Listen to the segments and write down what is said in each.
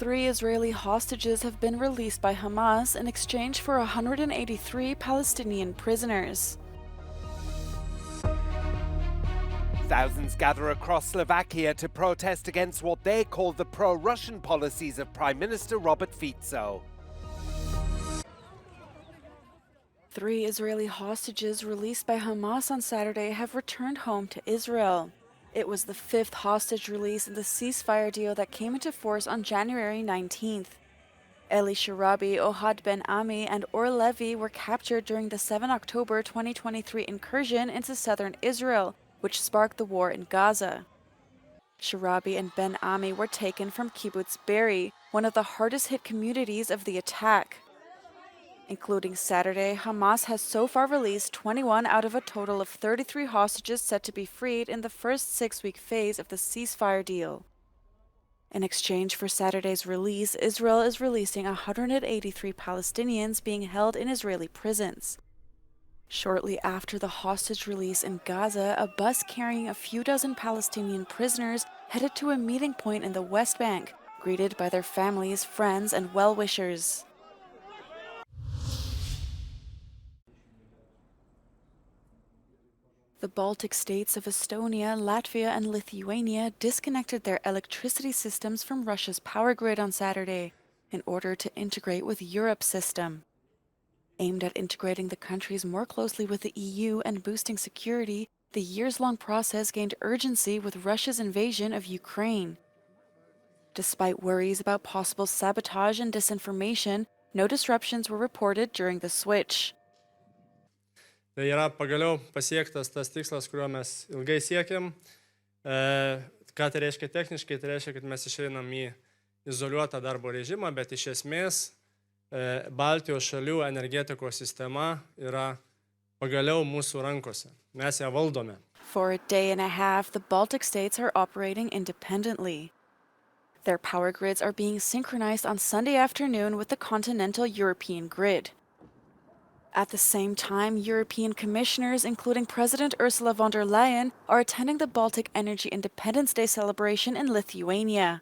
3 Israeli hostages have been released by Hamas in exchange for 183 Palestinian prisoners. Thousands gather across Slovakia to protest against what they call the pro-Russian policies of Prime Minister Robert Fico. 3 Israeli hostages released by Hamas on Saturday have returned home to Israel. It was the 5th hostage release in the ceasefire deal that came into force on January 19th. Eli Sharabi, Ohad Ben Ami, and Or Levi were captured during the 7 October 2023 incursion into southern Israel, which sparked the war in Gaza. Sharabi and Ben Ami were taken from Kibbutz Be'eri, one of the hardest-hit communities of the attack. Including Saturday, Hamas has so far released 21 out of a total of 33 hostages set to be freed in the first 6-week phase of the ceasefire deal. In exchange for Saturday's release, Israel is releasing 183 Palestinians being held in Israeli prisons. Shortly after the hostage release in Gaza, a bus carrying a few dozen Palestinian prisoners headed to a meeting point in the West Bank, greeted by their families, friends, and well-wishers. The Baltic states of Estonia, Latvia, and Lithuania disconnected their electricity systems from Russia's power grid on Saturday in order to integrate with Europe's system. Aimed at integrating the countries more closely with the EU and boosting security, the years-long process gained urgency with Russia's invasion of Ukraine. Despite worries about possible sabotage and disinformation, no disruptions were reported during the switch. Tai yra pagaliau pasiektas tas tikslas, kurio mes ilgai siekiam. Ką tai reiškia techniškai? Tai reiškia, kad mes išeinam į izoliuotą darbo režimą, bet iš esmės Baltijos šalių energetikos sistema yra pagaliau mūsų rankose. Mes ją valdome. For a day and a half, the Baltic states are operating independently. Their power grids are being synchronized on Sunday afternoon with the continental European grid. At the same time, European commissioners, including President Ursula von der Leyen, are attending the Baltic Energy Independence Day celebration in Lithuania.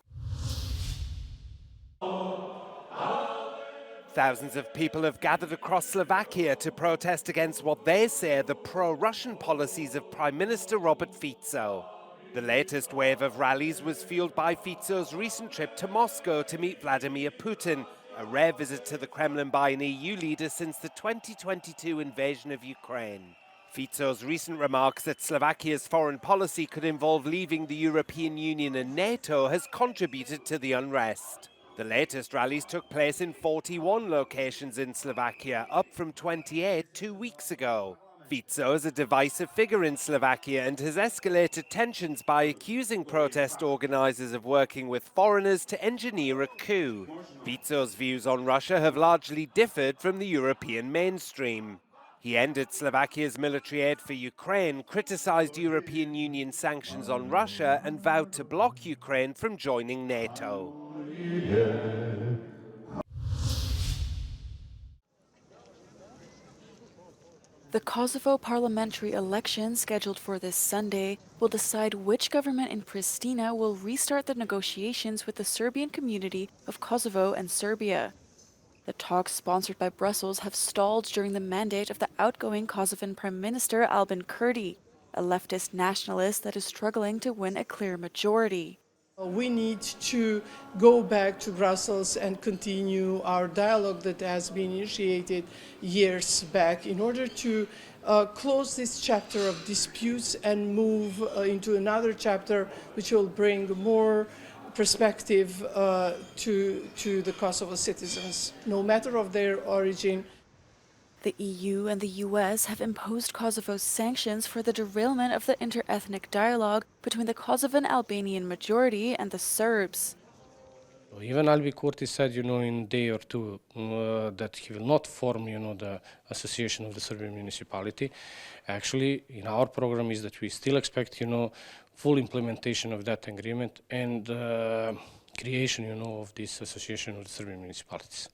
Thousands of people have gathered across Slovakia to protest against what they say are the pro-Russian policies of Prime Minister Robert Fico. The latest wave of rallies was fueled by Fico's recent trip to Moscow to meet Vladimir Putin, a rare visit to the Kremlin by an EU leader since the 2022 invasion of Ukraine. Fico's recent remarks that Slovakia's foreign policy could involve leaving the European Union and NATO has contributed to the unrest. The latest rallies took place in 41 locations in Slovakia, up from 28 2 weeks ago. Fico is a divisive figure in Slovakia and has escalated tensions by accusing protest organisers of working with foreigners to engineer a coup. Fico's views on Russia have largely differed from the European mainstream. He ended Slovakia's military aid for Ukraine, criticised European Union sanctions on Russia and vowed to block Ukraine from joining NATO. The Kosovo parliamentary election, scheduled for this Sunday, will decide which government in Pristina will restart the negotiations with the Serbian community of Kosovo and Serbia. The talks, sponsored by Brussels, have stalled during the mandate of the outgoing Kosovan Prime Minister Albin Kurti, a leftist nationalist that is struggling to win a clear majority. We need to go back to Brussels and continue our dialogue that has been initiated years back in order to close this chapter of disputes and move into another chapter which will bring more perspective to the Kosovo citizens, no matter of their origin. The EU and the US have imposed Kosovo's sanctions for the derailment of the inter-ethnic dialogue between the Kosovan Albanian majority and the Serbs. Even Albin Kurti said, in a day or two, that he will not form, the association of the Serbian municipality. Actually, in our program is that we still expect, full implementation of that agreement and creation, of this association of the Serbian municipalities.